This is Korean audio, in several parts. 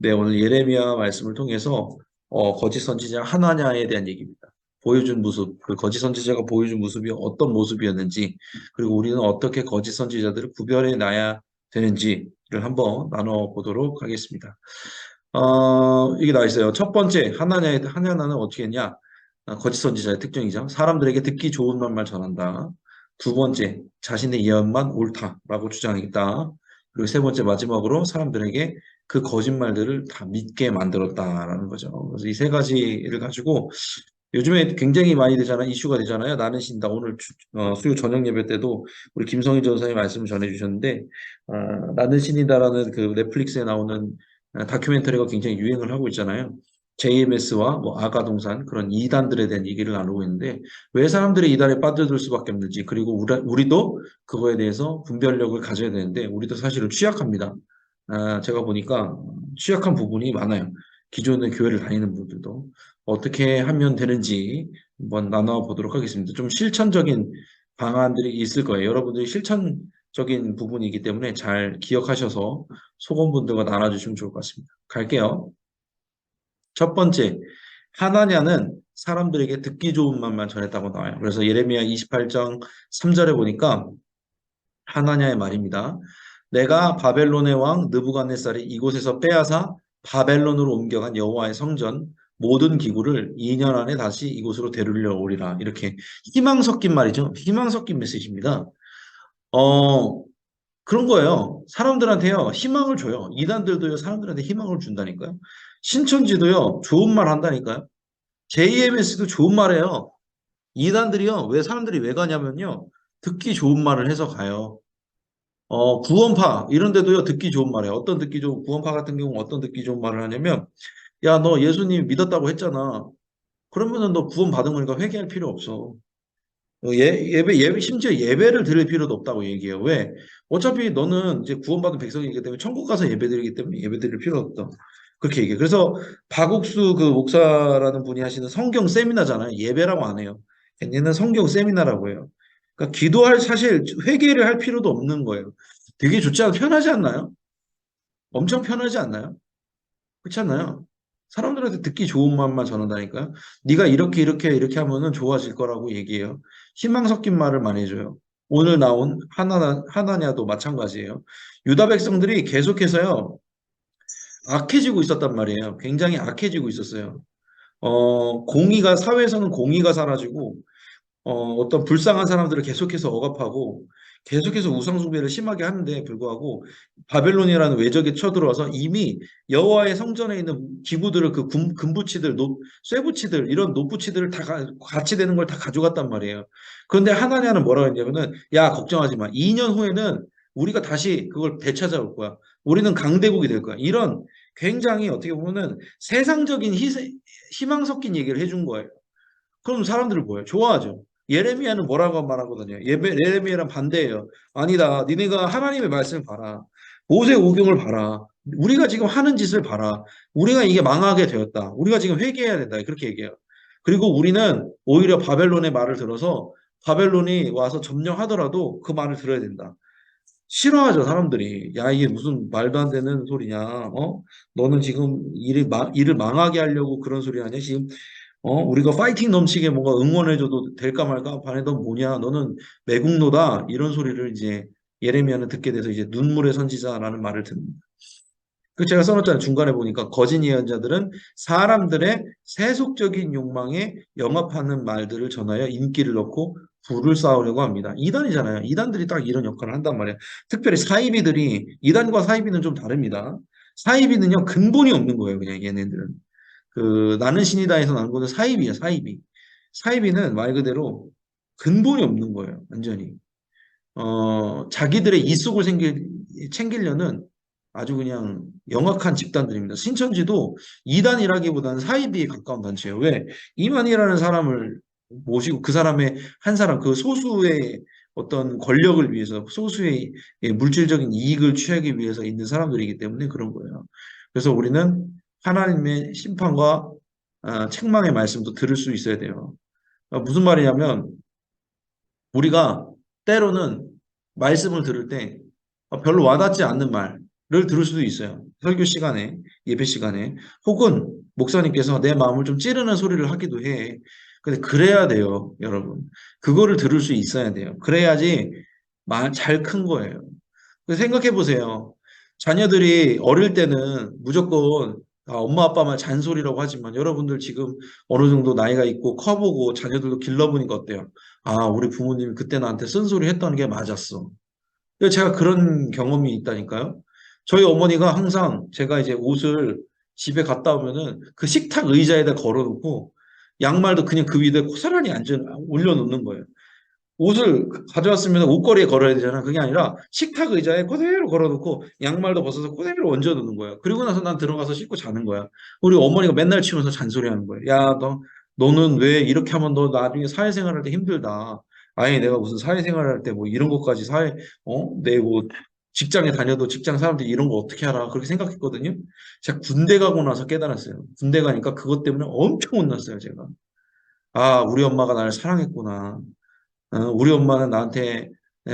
네, 오늘 예레미야 말씀을 통해서 거짓 선지자 하나냐에 대한 얘기입니다. 보여준 모습, 그 거짓 선지자가 보여준 모습이 어떤 모습이었는지, 그리고 우리는 어떻게 거짓 선지자들을 구별해 놔야 되는지를 한번 나눠보도록 하겠습니다. 이게 나와 있어요. 첫 번째, 하나냐는 어떻게 했냐? 거짓 선지자의 특징이죠. 사람들에게 듣기 좋은 말만 전한다. 두 번째, 자신의 예언만 옳다라고 주장했다. 그리고 세 번째, 마지막으로 사람들에게 그 거짓말들을 다 믿게 만들었다라는 거죠. 그래서 이 세 가지를 가지고 요즘에 굉장히 많이 되잖아요. 이슈가 되잖아요. 나는 신다. 오늘 수요 저녁 예배 때도 우리 김성희 전사님 말씀을 전해주셨는데, 나는 신이다라는 그 넷플릭스에 나오는 다큐멘터리가 굉장히 유행을 하고 있잖아요. JMS와 뭐 아가동산 그런 이단들에 대한 얘기를 나누고 있는데 왜 사람들이 이단에 빠져들 수밖에 없는지 그리고 우리도 그거에 대해서 분별력을 가져야 되는데 우리도 사실은 취약합니다. 제가 보니까 취약한 부분이 많아요. 기존의 교회를 다니는 분들도 어떻게 하면 되는지 한번 나눠보도록 하겠습니다. 좀 실천적인 방안들이 있을 거예요. 여러분들이 실천적인 부분이기 때문에 잘 기억하셔서 소공분들과 나눠주시면 좋을 것 같습니다. 갈게요. 첫 번째, 하나냐는 사람들에게 듣기 좋은 말만 전했다고 나와요. 그래서 예레미야 28장 3절에 보니까 하나냐의 말입니다. 내가 바벨론의 왕 느부갓네살이 이곳에서 빼앗아 바벨론으로 옮겨간 여호와의 성전 모든 기구를 2년 안에 다시 이곳으로 데리려 오리라. 이렇게 희망 섞인 말이죠. 희망 섞인 메시지입니다. 어, 그런 거예요. 사람들한테요, 희망을 줘요. 이단들도요, 사람들한테 희망을 준다니까요. 신천지도요, 좋은 말 한다니까요. JMS도 좋은 말해요. 이단들이요, 왜 사람들이 왜 가냐면요, 듣기 좋은 말을 해서 가요. 구원파 이런 데도요 듣기 좋은 말이에요. 어떤 듣기 좋은 구원파 같은 경우 어떤 듣기 좋은 말을 하냐면 야 너 예수님 믿었다고 했잖아. 그러면은 너 구원 받은 거니까 회개할 필요 없어. 예배 심지어 예배를 드릴 필요도 없다고 얘기해요. 왜? 어차피 너는 이제 구원받은 백성이기 때문에 천국 가서 예배 드리기 때문에 예배 드릴 필요 없다. 그렇게 얘기해요. 그래서 박옥수 그 목사라는 분이 하시는 성경 세미나잖아요. 예배라고 안 해요. 얘는 성경 세미나라고 해요. 그러니까 기도할 사실 회개를 할 필요도 없는 거예요. 되게 좋지 않아 편하지 않나요? 엄청 편하지 않나요? 그렇지 않나요? 사람들한테 듣기 좋은 말만 전한다니까요. 네가 이렇게 하면은 좋아질 거라고 얘기해요. 희망 섞인 말을 많이 해줘요. 오늘 나온 하나냐도 마찬가지예요. 유다 백성들이 계속해서요 악해지고 있었단 말이에요. 굉장히 악해지고 있었어요. 공의가 사회에서는 공의가 사라지고 어떤 불쌍한 사람들을 계속해서 억압하고 계속해서 우상숭배를 심하게 하는데 불구하고 바벨론이라는 외적이 쳐들어와서 이미 여호와의 성전에 있는 기구들을 그 금부치들, 쇠부치들 이런 노부치들을 다 같이 되는 걸 다 가져갔단 말이에요. 그런데 하나냐는 뭐라고 했냐면은 야 걱정하지 마. 2년 후에는 우리가 다시 그걸 되찾아올 거야. 우리는 강대국이 될 거야. 이런 굉장히 어떻게 보면은 세상적인 희망 섞인 얘기를 해준 거예요. 그럼 사람들을 뭐예요? 좋아하죠. 예레미야는 뭐라고 말하거든요. 예레미야랑 반대예요. 아니다. 니네가 하나님의 말씀을 봐라. 모세오경을 봐라. 우리가 지금 하는 짓을 봐라. 우리가 이게 망하게 되었다. 우리가 지금 회개해야 된다. 그렇게 얘기해요. 그리고 우리는 오히려 바벨론의 말을 들어서 바벨론이 와서 점령하더라도 그 말을 들어야 된다. 싫어하죠, 사람들이. 야, 이게 무슨 말도 안 되는 소리냐. 너는 지금 일을 망하게 하려고 그런 소리 하냐? 지금 우리가 파이팅 넘치게 뭔가 응원해줘도 될까 말까 반해 너 뭐냐 너는 매국노다 이런 소리를 이제 예레미야는 듣게 돼서 이제 눈물의 선지자라는 말을 듣습니다. 그 제가 써놓잖아요. 중간에 보니까 거짓 예언자들은 사람들의 세속적인 욕망에 영합하는 말들을 전하여 인기를 얻고 부를 쌓으려고 합니다. 이단이잖아요. 이단들이 딱 이런 역할을 한단 말이에요. 특별히 사이비들이 이단과 사이비는 좀 다릅니다. 사이비는요 근본이 없는 거예요. 그냥 얘네들은. 그 나는 신이다에서 나온 거는 사이비야, 사이비. 사이비는 말 그대로 근본이 없는 거예요, 완전히. 자기들의 이속을 챙기려는 아주 그냥 영악한 집단들입니다. 신천지도 이단이라기보다는 사이비에 가까운 단체예요. 왜? 이만희라는 사람을 모시고 그 사람의 한 사람, 그 소수의 어떤 권력을 위해서, 소수의 물질적인 이익을 취하기 위해서 있는 사람들이기 때문에 그런 거예요. 그래서 우리는 하나님의 심판과 책망의 말씀도 들을 수 있어야 돼요. 무슨 말이냐면 우리가 때로는 말씀을 들을 때 별로 와닿지 않는 말, 들을 수도 있어요. 설교 시간에, 예배 시간에. 혹은 목사님께서 내 마음을 좀 찌르는 소리를 하기도 해. 근데 그래야 돼요, 여러분. 그거를 들을 수 있어야 돼요. 그래야지 잘 큰 거예요. 생각해 보세요. 자녀들이 어릴 때는 무조건 엄마 아빠 말 잔소리라고 하지만 여러분들 지금 어느 정도 나이가 있고 커보고 자녀들도 길러보니까 어때요? 아, 우리 부모님이 그때 나한테 쓴소리 했다는 게 맞았어. 제가 그런 경험이 있다니까요. 저희 어머니가 항상 제가 이제 옷을 집에 갔다 오면은 그 식탁 의자에다 걸어놓고 양말도 그냥 그 위에 고스란히 올려놓는 거예요. 옷을 가져왔으면 옷걸이에 걸어야 되잖아. 그게 아니라 식탁 의자에 그대로 걸어놓고 양말도 벗어서 그대로 얹어놓는 거예요. 그리고 나서 난 들어가서 씻고 자는 거야. 우리 어머니가 맨날 치면서 잔소리하는 거예요. 야, 너는 왜 이렇게 하면 너 나중에 사회생활할 때 힘들다. 아예 내가 무슨 사회생활할 때 뭐 이런 것까지 내 뭐 직장에 다녀도 직장 사람들이 이런 거 어떻게 알아? 그렇게 생각했거든요. 제가 군대 가고 나서 깨달았어요. 군대 가니까 그것 때문에 엄청 혼났어요, 제가. 아, 우리 엄마가 나를 사랑했구나. 우리 엄마는 나한테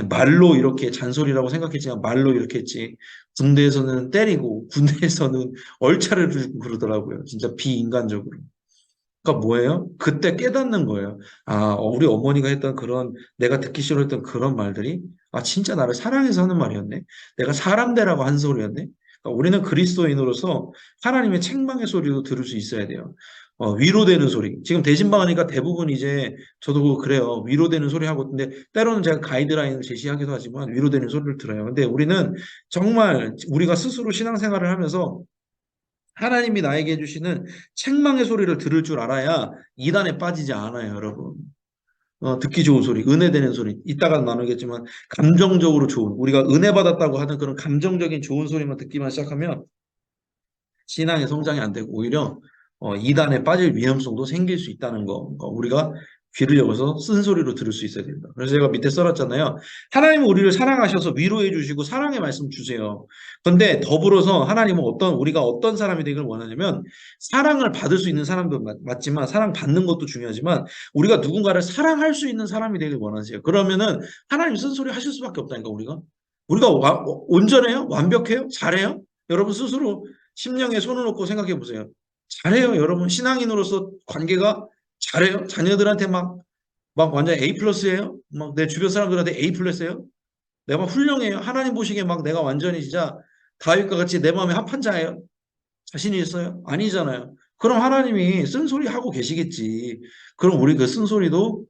말로 이렇게 잔소리라고 생각했지만 말로 이렇게 했지. 군대에서는 때리고 군대에서는 얼차려를 주고 그러더라고요. 진짜 비인간적으로. 그러니까 뭐예요? 그때 깨닫는 거예요. 아, 우리 어머니가 했던 그런 내가 듣기 싫어했던 그런 말들이 진짜 나를 사랑해서 하는 말이었네. 내가 사람 되라고 한 소리였네. 그러니까 우리는 그리스도인으로서 하나님의 책망의 소리도 들을 수 있어야 돼요. 위로되는 소리. 지금 대신방하니까 대부분 이제 저도 그래요. 위로되는 소리 하고 근데 때로는 제가 가이드라인을 제시하기도 하지만 위로되는 소리를 들어요. 근데 우리는 정말 우리가 스스로 신앙생활을 하면서 하나님이 나에게 해주시는 책망의 소리를 들을 줄 알아야 이단에 빠지지 않아요, 여러분. 듣기 좋은 소리, 은혜 되는 소리, 이따가 나누겠지만, 감정적으로 좋은, 우리가 은혜 받았다고 하는 그런 감정적인 좋은 소리만 듣기만 시작하면, 신앙의 성장이 안 되고, 오히려, 이단에 빠질 위험성도 생길 수 있다는 거. 우리가 귀를 열어서 쓴소리로 들을 수 있어야 된다. 그래서 제가 밑에 써놨잖아요. 하나님은 우리를 사랑하셔서 위로해 주시고 사랑의 말씀 주세요. 그런데 더불어서 하나님은 우리가 어떤 사람이 되기를 원하냐면 사랑을 받을 수 있는 사람도 맞지만 사랑 받는 것도 중요하지만 우리가 누군가를 사랑할 수 있는 사람이 되길 원하세요. 그러면은 하나님 쓴소리 하실 수밖에 없다니까 우리가 온전해요? 완벽해요? 잘해요? 여러분 스스로 심령에 손을 놓고 생각해 보세요. 잘해요, 여러분. 신앙인으로서 관계가 잘해요. 자녀들한테 막 완전 A 플러스예요. 막 내 주변 사람들한테 A 플러스예요. 내가 훌륭해요. 하나님 보시기에 막 내가 완전히 진짜 다윗과 같이 내 마음에 합한 자예요. 자신이 있어요? 아니잖아요. 그럼 하나님이 쓴소리 하고 계시겠지. 그럼 우리 그 쓴소리도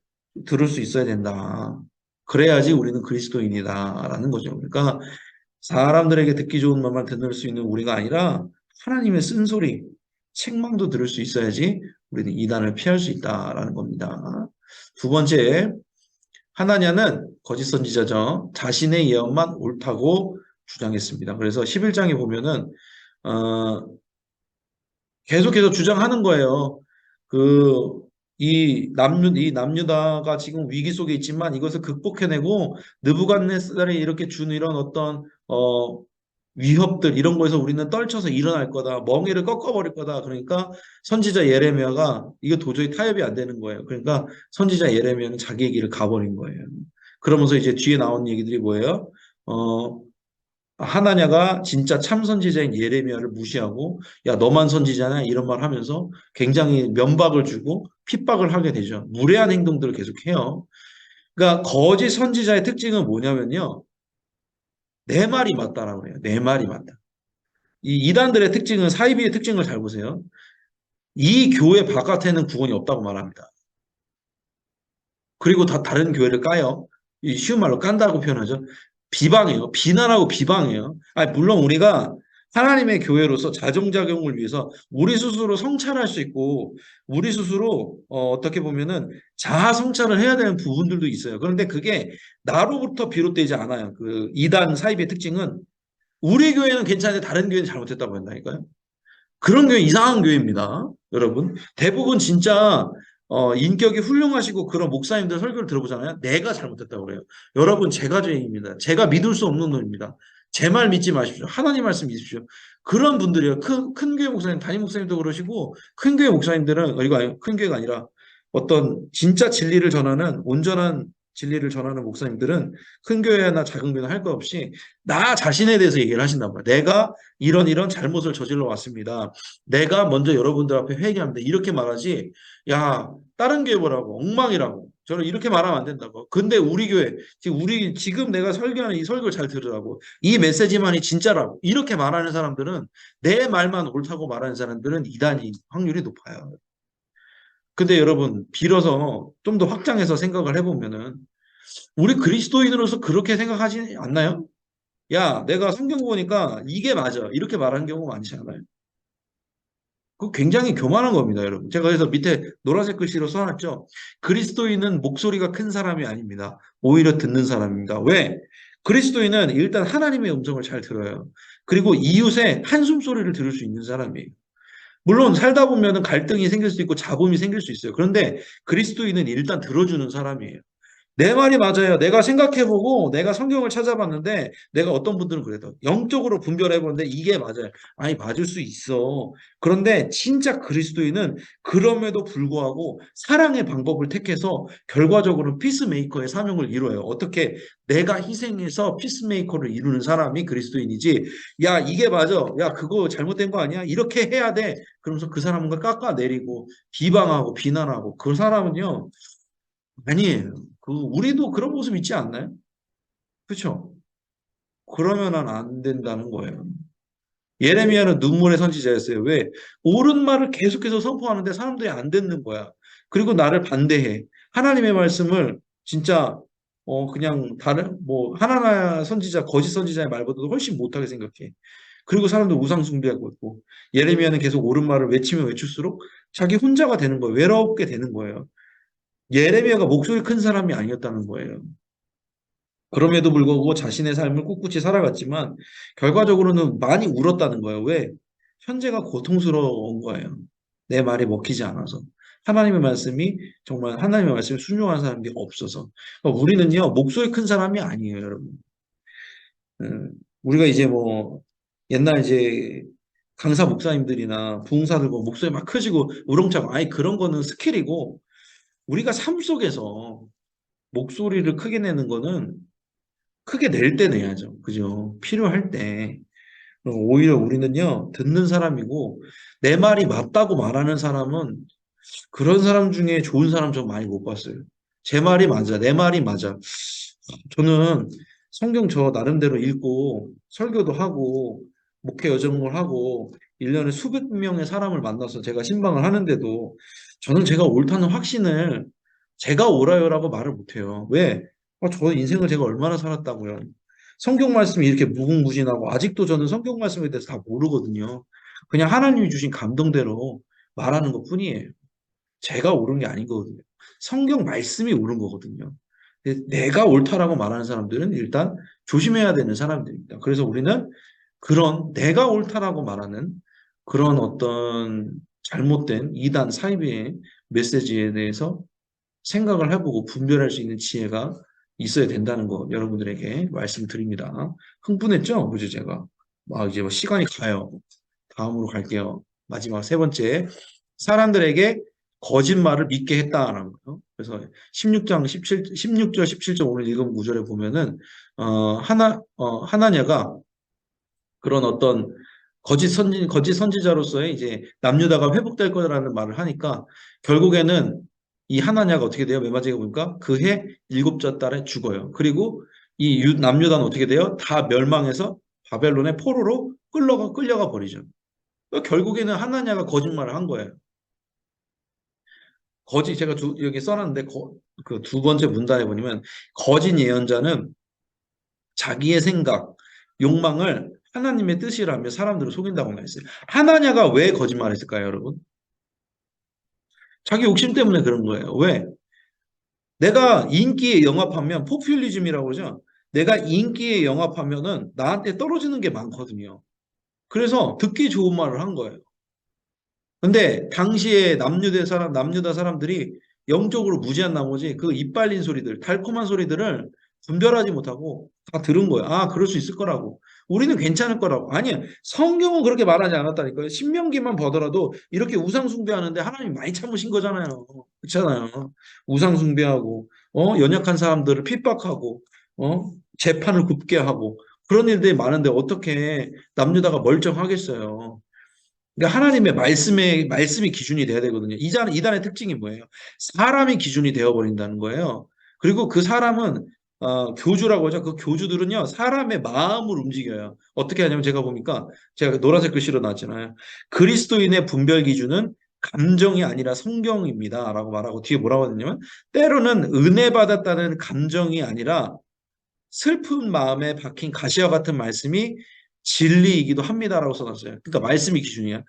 들을 수 있어야 된다. 그래야지 우리는 그리스도인이다라는 거죠. 그러니까 사람들에게 듣기 좋은 말만 듣을 수 있는 우리가 아니라 하나님의 쓴소리, 책망도 들을 수 있어야지 우리는 이단을 피할 수 있다라는 겁니다. 두 번째, 하나냐는 거짓 선지자죠. 자신의 예언만 옳다고 주장했습니다. 그래서 11장에 보면은 어, 계속해서 주장하는 거예요. 그, 이 남유다가 지금 위기 속에 있지만 이것을 극복해내고 느부갓네살이 이렇게 준 이런 어떤, 위협들, 이런 거에서 우리는 떨쳐서 일어날 거다. 멍에를 꺾어버릴 거다. 그러니까 선지자 예레미야가 이거 도저히 타협이 안 되는 거예요. 그러니까 선지자 예레미야는 자기의 길을 가버린 거예요. 그러면서 이제 뒤에 나온 얘기들이 뭐예요? 어, 하나냐가 진짜 참 선지자인 예레미야를 무시하고 야 너만 선지자냐 이런 말 하면서 굉장히 면박을 주고 핍박을 하게 되죠. 무례한 행동들을 계속해요. 그러니까 거짓 선지자의 특징은 뭐냐면요. 내 말이 맞다라고 해요. 내 말이 맞다. 이 이단들의 특징은 사이비의 특징을 잘 보세요. 이 교회 바깥에는 구원이 없다고 말합니다. 그리고 다 다른 교회를 까요. 쉬운 말로 깐다고 표현하죠. 비방해요. 비난하고 비방해요. 물론 우리가 하나님의 교회로서 자정작용을 위해서 우리 스스로 성찰할 수 있고 우리 스스로 어떻게 보면은 자아 성찰을 해야 되는 부분들도 있어요. 그런데 그게 나로부터 비롯되지 않아요. 그 이단 사입의 특징은 우리 교회는 괜찮은데 다른 교회는 잘못했다고 한다니까요. 그런 교회 이상한 교회입니다. 여러분. 대부분 진짜 인격이 훌륭하시고 그런 목사님들 설교를 들어보잖아요. 내가 잘못했다고 그래요. 여러분 제가 죄인입니다. 제가 믿을 수 없는 놈입니다. 제 말 믿지 마십시오. 하나님 말씀 믿으십시오. 그런 분들이요. 큰 교회 목사님, 담임 목사님도 그러시고 큰 교회 목사님들은 이거 큰 교회가 아니라 어떤 진짜 진리를 전하는 온전한 진리를 전하는 목사님들은 큰 교회나 작은 교회나 할 것 없이 나 자신에 대해서 얘기를 하신단 말이에요. 내가 이런 잘못을 저질러 왔습니다. 내가 먼저 여러분들 앞에 회개합니다. 이렇게 말하지. 야, 다른 교회 보라고 엉망이라고. 저는 이렇게 말하면 안 된다고. 근데 우리 교회 지금 내가 설교하는 이 설교를 잘 들으라고. 이 메시지만이 진짜라고. 이렇게 말하는 사람들은 내 말만 옳다고 말하는 사람들은 이단이 확률이 높아요. 근데 여러분 빌어서 좀 더 확장해서 생각을 해보면은 우리 그리스도인으로서 그렇게 생각하지 않나요? 야, 내가 성경 보니까 이게 맞아. 이렇게 말하는 경우가 많지 않아요? 그 굉장히 교만한 겁니다, 여러분. 제가 그래서 밑에 노란색 글씨로 써놨죠. 그리스도인은 목소리가 큰 사람이 아닙니다. 오히려 듣는 사람입니다. 왜? 그리스도인은 일단 하나님의 음성을 잘 들어요. 그리고 이웃의 한숨 소리를 들을 수 있는 사람이에요. 물론 살다 보면은 갈등이 생길 수 있고 잡음이 생길 수 있어요. 그런데 그리스도인은 일단 들어주는 사람이에요. 내 말이 맞아요. 내가 생각해보고 내가 성경을 찾아봤는데 내가 어떤 분들은 그래도 영적으로 분별해보는데 이게 맞아요. 아니 맞을 수 있어. 그런데 진짜 그리스도인은 그럼에도 불구하고 사랑의 방법을 택해서 결과적으로 피스메이커의 사명을 이루어요. 어떻게 내가 희생해서 피스메이커를 이루는 사람이 그리스도인이지. 야 이게 맞아. 야 그거 잘못된 거 아니야? 이렇게 해야 돼. 그러면서 그 사람과 깎아내리고 비방하고 비난하고 그 사람은요. 아니에요. 우리도 그런 모습 있지 않나요? 그렇죠? 그러면은 안 된다는 거예요. 예레미야는 눈물의 선지자였어요. 왜? 옳은 말을 계속해서 선포하는데 사람들이 안 듣는 거야. 그리고 나를 반대해. 하나님의 말씀을 진짜 그냥 다른 뭐 하나나 선지자, 거짓 선지자의 말보다도 훨씬 못하게 생각해. 그리고 사람들 우상 숭배하고 있고 예레미야는 계속 옳은 말을 외치면 외칠수록 자기 혼자가 되는 거예요. 외롭게 되는 거예요. 예레미야가 목소리 큰 사람이 아니었다는 거예요. 그럼에도 불구하고 자신의 삶을 꿋꿋이 살아갔지만 결과적으로는 많이 울었다는 거예요. 왜? 현재가 고통스러운 거예요. 내 말이 먹히지 않아서. 하나님의 말씀이 정말 하나님의 말씀에 순종하는 사람이 없어서. 그러니까 우리는요, 목소리 큰 사람이 아니에요, 여러분. 우리가 이제 뭐 옛날 이제 강사 목사님들이나 부흥사들 보면 목소리 막 커지고 우렁차고 아니 그런 거는 스킬이고 우리가 삶 속에서 목소리를 크게 내는 거는 크게 낼 때 내야죠. 그죠? 필요할 때. 오히려 우리는요, 듣는 사람이고, 내 말이 맞다고 말하는 사람은 그런 사람 중에 좋은 사람 좀 많이 못 봤어요. 제 말이 맞아, 내 말이 맞아. 저는 성경 저 나름대로 읽고, 설교도 하고, 목회 여정을 하고, 1년에 수백 명의 사람을 만나서 제가 신방을 하는데도, 저는 제가 옳다는 확신을 제가 옳아요라고 말을 못해요. 왜? 저 인생을 제가 얼마나 살았다고요. 성경 말씀이 이렇게 무궁무진하고 아직도 저는 성경 말씀에 대해서 다 모르거든요. 그냥 하나님이 주신 감동대로 말하는 것 뿐이에요. 제가 옳은 게 아닌 거거든요. 성경 말씀이 옳은 거거든요. 근데 내가 옳다라고 말하는 사람들은 일단 조심해야 되는 사람들입니다. 그래서 우리는 그런 내가 옳다라고 말하는 그런 어떤 잘못된 이단 사이비의 메시지에 대해서 생각을 해보고 분별할 수 있는 지혜가 있어야 된다는 거 여러분들에게 말씀드립니다. 흥분했죠? 그죠, 제가. 이제 뭐 시간이 가요. 다음으로 갈게요. 마지막 세 번째. 사람들에게 거짓말을 믿게 했다라는 거예요. 그래서 16장 17, 16절, 17절 오늘 읽은 구절에 보면은, 하나냐가 그런 어떤 거짓 선지자로서의 이제 남유다가 회복될 거라는 말을 하니까 결국에는 이 하나냐가 어떻게 돼요? 맨 마지막에 보니까 그 해 일곱째 달에 죽어요. 그리고 이 남유다는 어떻게 돼요? 다 멸망해서 바벨론의 포로로 끌려가 버리죠. 그러니까 결국에는 하나냐가 거짓말을 한 거예요. 제가 여기 써놨는데 그 두 번째 문단에 보면 거짓 예언자는 자기의 생각, 욕망을 하나님의 뜻이라며 사람들을 속인다고 말했어요. 하나냐가 왜 거짓말했을까요, 여러분? 자기 욕심 때문에 그런 거예요. 왜? 내가 인기에 영합하면 포퓰리즘이라고 그러죠. 내가 인기에 영합하면은 나한테 떨어지는 게 많거든요. 그래서 듣기 좋은 말을 한 거예요. 근데 당시에 남유다 사람들이 영적으로 무지한 나머지 그 이빨린 소리들, 달콤한 소리들을 분별하지 못하고 다 들은 거예요. 아, 그럴 수 있을 거라고. 우리는 괜찮을 거라고. 아니야. 성경은 그렇게 말하지 않았다니까요. 신명기만 보더라도 이렇게 우상 숭배하는데 하나님 많이 참으신 거잖아요. 그렇잖아요. 우상 숭배하고 연약한 사람들을 핍박하고, 재판을 굽게 하고, 그런 일들이 많은데 어떻게 남유다가 멀쩡하겠어요. 그러니까 하나님의 말씀이 기준이 돼야 되거든요. 이단의 특징이 뭐예요? 사람이 기준이 되어버린다는 거예요. 그리고 그 사람은 교주라고 하죠. 그 교주들은요, 사람의 마음을 움직여요. 어떻게 하냐면 제가 보니까 제가 노란색 글씨로 나왔잖아요. 그리스도인의 분별 기준은 감정이 아니라 성경입니다. 라고 말하고 뒤에 뭐라고 하냐면 때로는 은혜 받았다는 감정이 아니라 슬픈 마음에 박힌 가시와 같은 말씀이 진리이기도 합니다라고 써놨어요. 그러니까 말씀이 기준이야.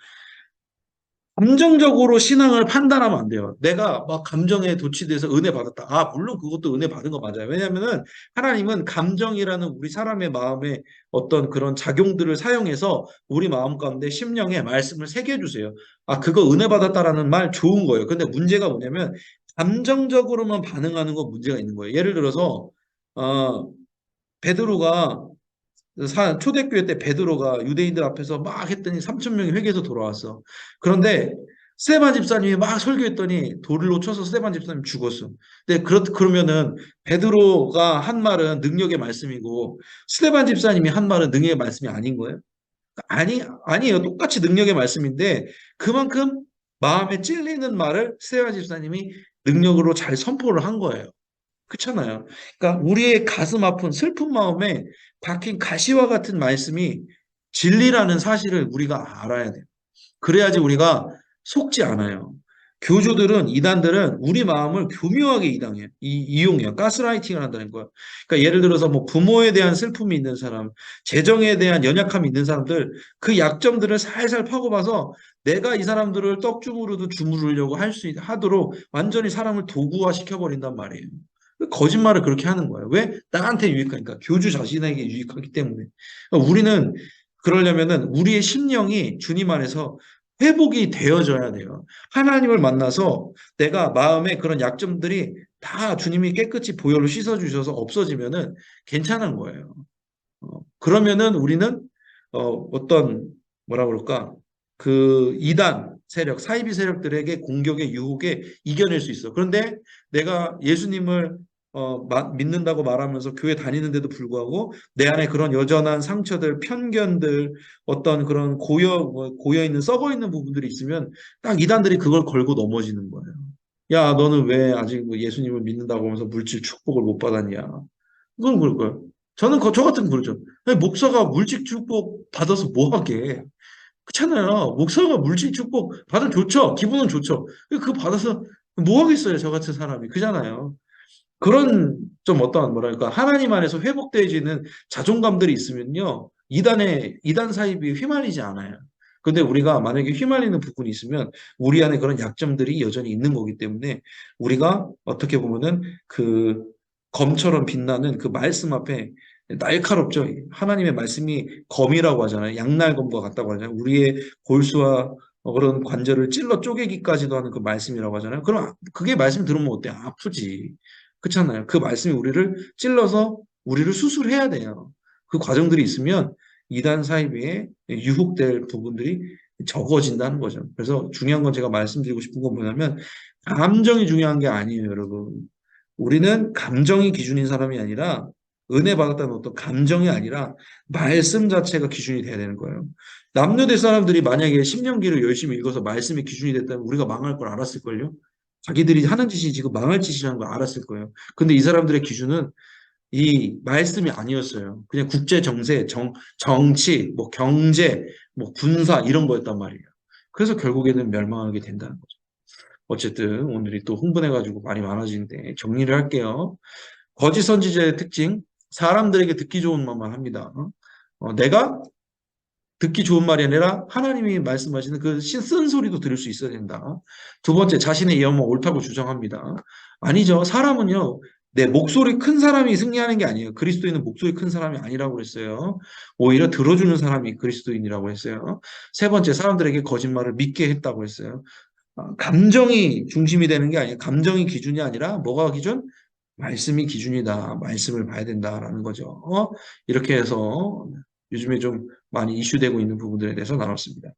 감정적으로 신앙을 판단하면 안 돼요. 내가 막 감정에 도취돼서 은혜 받았다. 물론 그것도 은혜 받은 거 맞아요. 왜냐하면은 하나님은 감정이라는 우리 사람의 마음에 어떤 그런 작용들을 사용해서 우리 마음 가운데 심령에 말씀을 새겨주세요. 그거 은혜 받았다라는 말 좋은 거예요. 근데 문제가 뭐냐면 감정적으로만 반응하는 거 문제가 있는 거예요. 예를 들어서 어, 베드로가 초대교회 때 베드로가 유대인들 앞에서 막 했더니 3천 명이 회개해서 돌아왔어. 그런데 스데반 집사님이 막 설교했더니 돌로 쳐서 스데반 집사님 죽었어. 근데 그러면은 베드로가 한 말은 능력의 말씀이고 스데반 집사님이 한 말은 능력의 말씀이 아닌 거예요? 아니에요. 똑같이 능력의 말씀인데 그만큼 마음에 찔리는 말을 스데반 집사님이 능력으로 잘 선포를 한 거예요. 그렇잖아요. 그러니까 우리의 가슴 아픈 슬픈 마음에 박힌 가시와 같은 말씀이 진리라는 사실을 우리가 알아야 돼요. 그래야지 우리가 속지 않아요. 교주들은, 이단들은 우리 마음을 교묘하게 이용해요. 가스라이팅을 한다는 거예요. 그러니까 예를 들어서 뭐 부모에 대한 슬픔이 있는 사람, 재정에 대한 연약함이 있는 사람들, 그 약점들을 살살 파고봐서 내가 이 사람들을 떡주무르도 주무르려고 하도록 완전히 사람을 도구화 시켜버린단 말이에요. 거짓말을 그렇게 하는 거예요. 왜? 나한테 유익하니까. 교주 자신에게 유익하기 때문에. 그러니까 우리는 그러려면은 우리의 심령이 주님 안에서 회복이 되어져야 돼요. 하나님을 만나서 내가 마음에 그런 약점들이 다 주님이 깨끗이 보혈로 씻어주셔서 없어지면은 괜찮은 거예요. 그러면은 우리는 어떤 뭐라 그럴까 그 이단 세력, 사이비 세력들에게 공격의 유혹에 이겨낼 수 있어. 그런데 내가 예수님을 믿는다고 말하면서 교회 다니는데도 불구하고 내 안에 그런 여전한 상처들, 편견들, 어떤 그런 고여 있는 썩어 있는 부분들이 있으면 딱 이단들이 그걸 걸고 넘어지는 거예요. 야, 너는 왜 아직 뭐 예수님을 믿는다고 하면서 물질 축복을 못 받았냐? 그건 그럴 거예요. 저 같은 거 그러죠. 아니, 목사가 물질 축복 받아서 뭐 하게? 그렇잖아요. 목사가 물질 축복 받으면 좋죠. 기분은 좋죠. 그거 받아서 뭐 하겠어요, 저 같은 사람이. 그잖아요. 그런 좀 어떤 뭐랄까 하나님 안에서 회복되어지는 자존감들이 있으면요. 이단 사이비에 휘말리지 않아요. 근데 우리가 만약에 휘말리는 부분이 있으면 우리 안에 그런 약점들이 여전히 있는 거기 때문에 우리가 어떻게 보면은 그 검처럼 빛나는 그 말씀 앞에 날카롭죠. 하나님의 말씀이 검이라고 하잖아요. 양날검과 같다고 하잖아요. 우리의 골수와 그런 관절을 찔러 쪼개기까지도 하는 그 말씀이라고 하잖아요. 그럼 그게 말씀 들으면 어때? 아프지. 그렇잖아요. 그 말씀이 우리를 찔러서 우리를 수술해야 돼요. 그 과정들이 있으면 이단 사이비에 유혹될 부분들이 적어진다는 거죠. 그래서 중요한 건 제가 말씀드리고 싶은 건 뭐냐면 감정이 중요한 게 아니에요, 여러분. 우리는 감정이 기준인 사람이 아니라 은혜 받았다는 어떤 감정이 아니라 말씀 자체가 기준이 돼야 되는 거예요. 남녀대 사람들이 만약에 신명기를 열심히 읽어서 말씀이 기준이 됐다면 우리가 망할 걸 알았을걸요? 자기들이 하는 짓이 지금 망할 짓이라는 걸 알았을 거예요. 근데 이 사람들의 기준은 이 말씀이 아니었어요. 그냥 국제 정세, 정치, 뭐 경제, 뭐 군사 이런 거였단 말이에요. 그래서 결국에는 멸망하게 된다는 거죠. 어쨌든 오늘이 또 흥분해가지고 말이 많아지는데 정리를 할게요. 거짓 선지자의 특징, 사람들에게 듣기 좋은 말만 합니다. 내가 듣기 좋은 말이 아니라 하나님이 말씀하시는 그 쓴소리도 들을 수 있어야 된다. 두 번째, 자신의 예언만 옳다고 주장합니다. 아니죠. 사람은요, 내 목소리 큰 사람이 승리하는 게 아니에요. 그리스도인은 목소리 큰 사람이 아니라고 그랬어요. 오히려 들어주는 사람이 그리스도인이라고 했어요. 세 번째, 사람들에게 거짓말을 믿게 했다고 했어요. 감정이 중심이 되는 게 아니에요. 감정이 기준이 아니라 뭐가 기준? 말씀이 기준이다. 말씀을 봐야 된다라는 거죠. 이렇게 해서 요즘에 좀 많이 이슈되고 있는 부분들에 대해서 나눴습니다.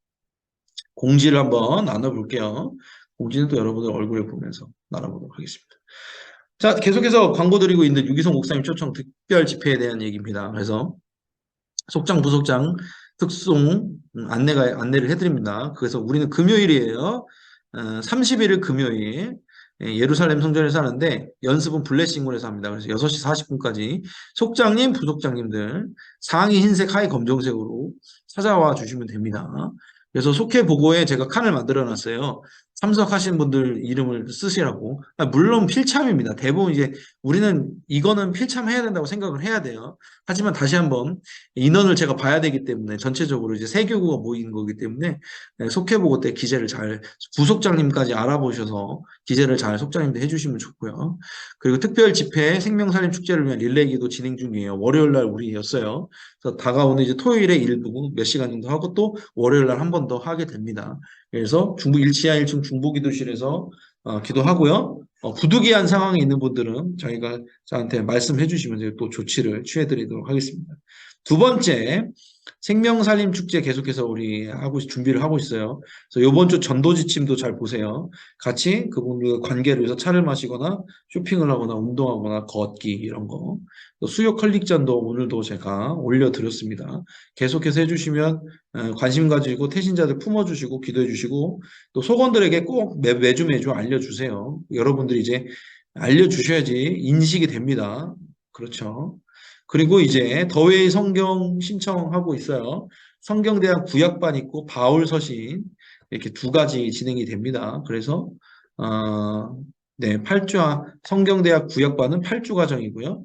공지를 한번 나눠볼게요. 공지는 또 여러분들 얼굴을 보면서 나눠보도록 하겠습니다. 자, 계속해서 광고 드리고 있는 유기성 목사님 초청 특별 집회에 대한 얘기입니다. 그래서 속장, 부속장, 특송 안내를 해드립니다. 그래서 우리는 금요일이에요. 30일 금요일 예루살렘 성전에서 하는데 연습은 블레싱홀에서 합니다. 그래서 6시 40분까지 속장님, 부속장님들 상의 흰색, 하의 검정색으로 찾아와 주시면 됩니다. 그래서 속회 보고에 제가 칸을 만들어 놨어요. 참석하신 분들 이름을 쓰시라고. 물론 필참입니다. 대부분 이제 우리는 이거는 필참해야 된다고 생각을 해야 돼요. 하지만 다시 한번 인원을 제가 봐야 되기 때문에 전체적으로 이제 세 교구가 모이는 거기 때문에 속회 보고 때 기재를 잘 부속장님까지 알아보셔서 기재를 잘 속장님도 해주시면 좋고요. 그리고 특별 집회 생명살림 축제를 위한 릴레이 기도 진행 중이에요. 월요일 날 우리였어요. 그래서 다가오는 이제 토요일에 일부 몇 시간 정도 하고 또 월요일 날 한 번 더 하게 됩니다. 그래서 중부 1지하 1층 중보기도실에서 기도하고요. 부득이한 상황이 있는 분들은 저한테 말씀해 주시면 또 조치를 취해 드리도록 하겠습니다. 두 번째, 생명살림 축제 계속해서 우리 준비를 하고 있어요. 그래서 이번 주 전도 지침도 잘 보세요. 같이 그분들과 관계를 위해서 차를 마시거나 쇼핑을 하거나 운동하거나 걷기 이런 거. 또 수요 컬릭전도 오늘도 제가 올려드렸습니다. 계속해서 해주시면 관심 가지고 태신자들 품어주시고 기도해주시고 또 속원들에게 꼭 매주 알려주세요. 여러분들이 이제 알려주셔야지 인식이 됩니다. 그렇죠. 그리고 이제 더웨이 성경 신청하고 있어요. 성경대학 구약반 있고 바울 서신 이렇게 두 가지 진행이 됩니다. 그래서 네, 8주 성경대학 구약반은 8주 과정이고요.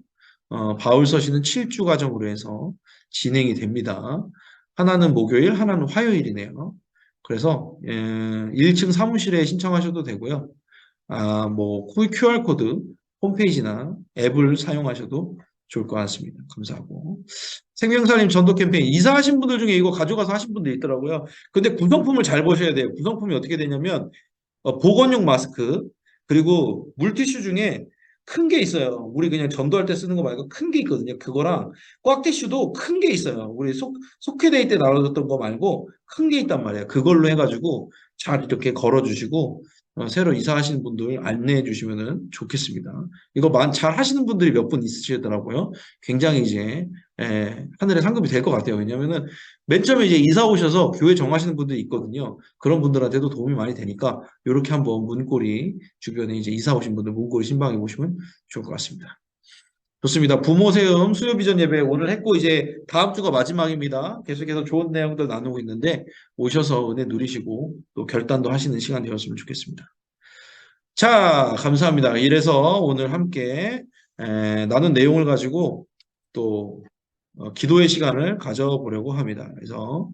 바울 서신은 7주 과정으로 해서 진행이 됩니다. 하나는 목요일, 하나는 화요일이네요. 그래서 1층 사무실에 신청하셔도 되고요. 뭐 QR코드 홈페이지나 앱을 사용하셔도 좋을 것 같습니다. 감사하고. 생명살림 전도 캠페인 이사하신 분들 중에 이거 가져가서 하신 분들 있더라고요. 근데 구성품을 잘 보셔야 돼요. 구성품이 어떻게 되냐면 보건용 마스크 그리고 물티슈 중에 큰 게 있어요. 우리 그냥 전도할 때 쓰는 거 말고 큰 게 있거든요. 그거랑 꽉티슈도 큰 게 있어요. 우리 속회데이 때 나눠줬던 거 말고 큰 게 있단 말이에요. 그걸로 해가지고 잘 이렇게 걸어주시고 새로 이사하시는 분들 안내해 주시면 좋겠습니다. 이거 잘 하시는 분들이 몇 분 있으시더라고요. 굉장히 이제 하늘의 상급이 될 것 같아요. 왜냐면은 맨 처음에 이제 이사 오셔서 교회 정하시는 분들이 있거든요. 그런 분들한테도 도움이 많이 되니까 이렇게 한번 문고리 주변에 이제 이사 오신 분들 문고리 신방해 보시면 좋을 것 같습니다. 좋습니다. 부모 세움 수요 비전 예배 오늘 했고 이제 다음 주가 마지막입니다. 계속해서 좋은 내용들 나누고 있는데 오셔서 은혜 누리시고 또 결단도 하시는 시간 되었으면 좋겠습니다. 자, 감사합니다. 이래서 오늘 함께 나눈 내용을 가지고 또 기도의 시간을 가져보려고 합니다. 그래서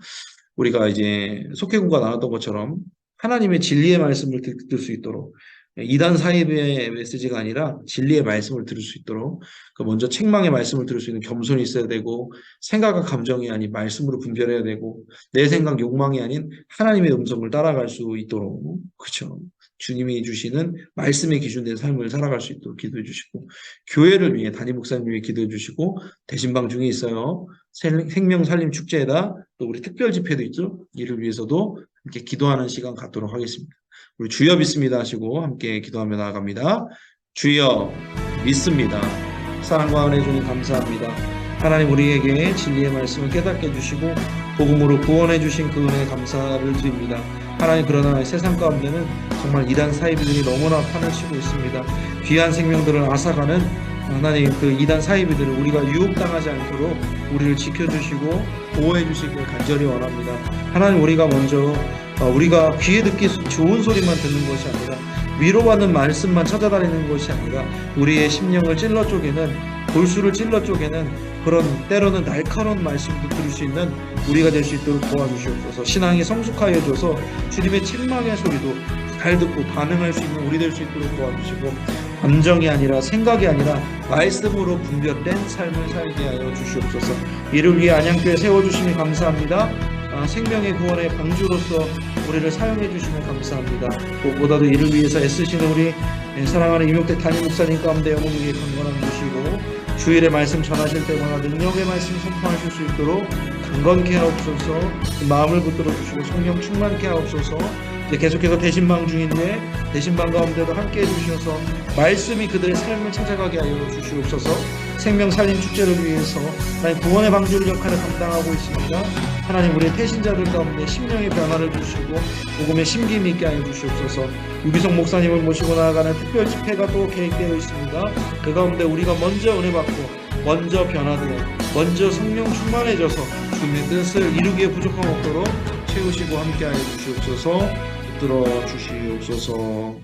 우리가 이제 속회군과 나눴던 것처럼 하나님의 진리의 말씀을 듣을 수 있도록 이단 사입의 메시지가 아니라 진리의 말씀을 들을 수 있도록 먼저 책망의 말씀을 들을 수 있는 겸손이 있어야 되고 생각과 감정이 아닌 말씀으로 분별해야 되고 내 생각 욕망이 아닌 하나님의 음성을 따라갈 수 있도록 그렇죠. 주님이 주시는 말씀의 기준된 삶을 살아갈 수 있도록 기도해 주시고 교회를 위해 담임 목사님 위해 기도해 주시고 대신방 중에 있어요. 생명살림 축제에다 또 우리 특별 집회도 있죠. 이를 위해서도 함께 기도하는 시간 갖도록 하겠습니다. 우리 주여 믿습니다 하시고 함께 기도하며 나아갑니다. 주여 믿습니다. 사랑과 은혜 주님 감사합니다. 하나님 우리에게 진리의 말씀을 깨닫게 해주시고 복음으로 구원해 주신 그 은혜에 감사를 드립니다. 하나님 그러나 세상 가운데는 정말 이단 사이비들이 너무나 판을 치고 있습니다. 귀한 생명들을 앗아가는 하나님 그 이단 사이비들을 우리가 유혹당하지 않도록 우리를 지켜주시고 보호해 주시길 간절히 원합니다. 하나님 우리가 먼저 우리가 귀에 듣기 좋은 소리만 듣는 것이 아니라 위로받는 말씀만 찾아다니는 것이 아니라 우리의 심령을 찔러 쪼개는 골수를 찔러 쪼개는 그런 때로는 날카로운 말씀도 들을 수 있는 우리가 될 수 있도록 도와주시옵소서. 신앙이 성숙하여 줘서 주님의 책망의 소리도 잘 듣고 반응할 수 있는 우리 될 수 있도록 도와주시고 감정이 아니라 생각이 아니라 말씀으로 분별된 삶을 살게 하여 주시옵소서. 이를 위해 안양교회 세워주심이 감사합니다. 생명의 구원의 방주로서 우리를 사용해 주시면 감사합니다. 무엇보다도 이를 위해서 애쓰시는 우리 사랑하는 임용택 담임 목사님 가운데 영혼을 위해 강건함 주시고 주일의 말씀 전하실 때마다 능력의 말씀 선포하실 수 있도록 강건케 하옵소서. 마음을 붙들어 주시고 성령 충만케 하옵소서. 이제 계속해서 대신방 중인데 대신방 가운데도 함께 해주셔서 말씀이 그들의 삶을 찾아가게 하여 주시옵소서. 생명 살림 축제를 위해서 하나님 구원의 방주를 역할을 감당하고 있습니다. 하나님 우리의 태신자들 가운데 심령의 변화를 주시고 복음의 심김 있게 하여 주시옵소서. 유기성 목사님을 모시고 나아가는 특별 집회가 또 계획되어 있습니다. 그 가운데 우리가 먼저 은혜 받고 먼저 변화되어 먼저 성령 충만해져서 주님의 뜻을 이루기에 부족함 없도록 채우시고 함께하여 주시옵소서. 붙들어 주시옵소서.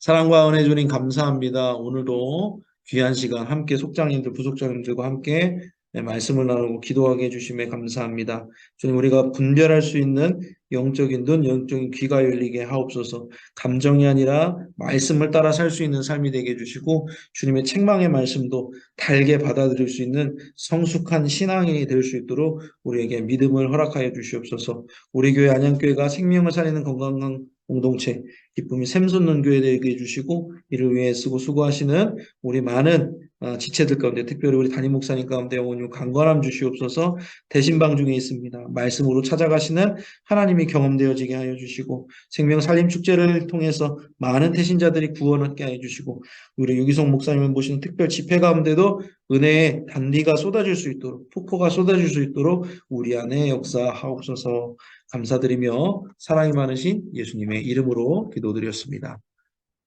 사랑과 은혜 주님 감사합니다. 오늘도 귀한 시간 함께 속장님들 부속장님들과 함께 말씀을 나누고 기도하게 해주심에 감사합니다. 주님 우리가 분별할 수 있는 영적인 눈, 영적인 귀가 열리게 하옵소서. 감정이 아니라 말씀을 따라 살 수 있는 삶이 되게 해주시고 주님의 책망의 말씀도 달게 받아들일 수 있는 성숙한 신앙이 될 수 있도록 우리에게 믿음을 허락하여 주시옵소서. 우리 교회 안양교회가 생명을 살리는 건강한 공동체, 기쁨이 샘솟는 교회 되게 해주시고 이를 위해 쓰고 수고하시는 우리 많은 지체들 가운데 특별히 우리 담임 목사님 가운데 영원히 강건함 주시옵소서. 대신방 중에 있습니다. 말씀으로 찾아가시는 하나님이 경험되어지게 하여 주시고 생명 살림 축제를 통해서 많은 태신자들이 구원 얻게 하여 주시고 우리 유기성 목사님을 모시는 특별 집회 가운데도 은혜의 단비가 쏟아질 수 있도록 폭포가 쏟아질 수 있도록 우리 안에 역사하옵소서. 감사드리며 사랑이 많으신 예수님의 이름으로 기도드렸습니다.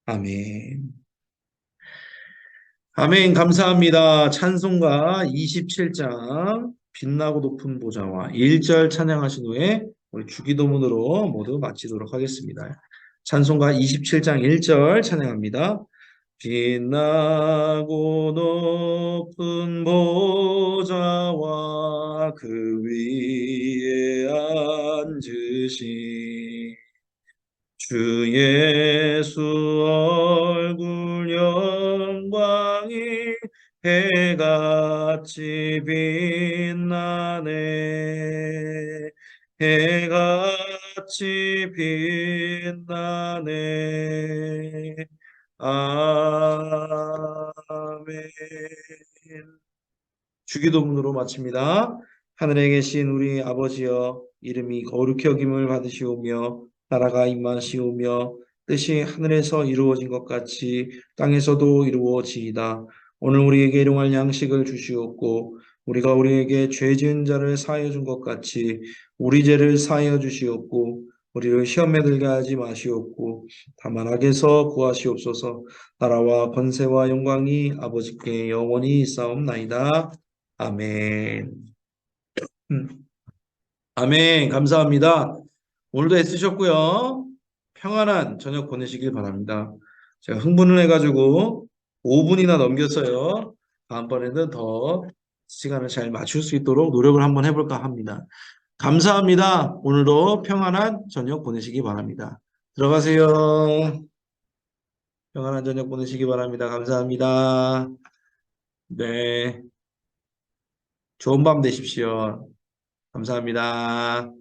아멘. 아멘. 감사합니다. 찬송가 27장 빛나고 높은 보좌와 1절 찬양하신 후에 우리 주기도문으로 모두 마치도록 하겠습니다. 찬송가 27장 1절 찬양합니다. 빛나고 높은 보좌와 그 위에 앉으신 주 예수 얼굴 영광이 해같이 빛나네. 해같이 빛나네. 아멘. 주기도문으로 마칩니다. 하늘에 계신 우리 아버지여, 이름이 거룩히 여김을 받으시오며 나라가 임하시오며 뜻이 하늘에서 이루어진 것 같이 땅에서도 이루어지이다. 오늘 우리에게 일용할 양식을 주시옵고 우리가 우리에게 죄 지은 자를 사하여 준 것 같이 우리 죄를 사하여 주시옵고 우리를 시험에 들게 하지 마시옵고 다만 악에서 구하시옵소서. 나라와 권세와 영광이 아버지께 영원히 있사옵나이다. 아멘. 아멘. 감사합니다. 오늘도 애쓰셨고요. 평안한 저녁 보내시길 바랍니다. 제가 흥분을 해가지고 5분이나 넘겼어요. 다음번에는 더 시간을 잘 맞출 수 있도록 노력을 한번 해볼까 합니다. 감사합니다. 오늘도 평안한 저녁 보내시기 바랍니다. 들어가세요. 평안한 저녁 보내시기 바랍니다. 감사합니다. 네. 좋은 밤 되십시오. 감사합니다.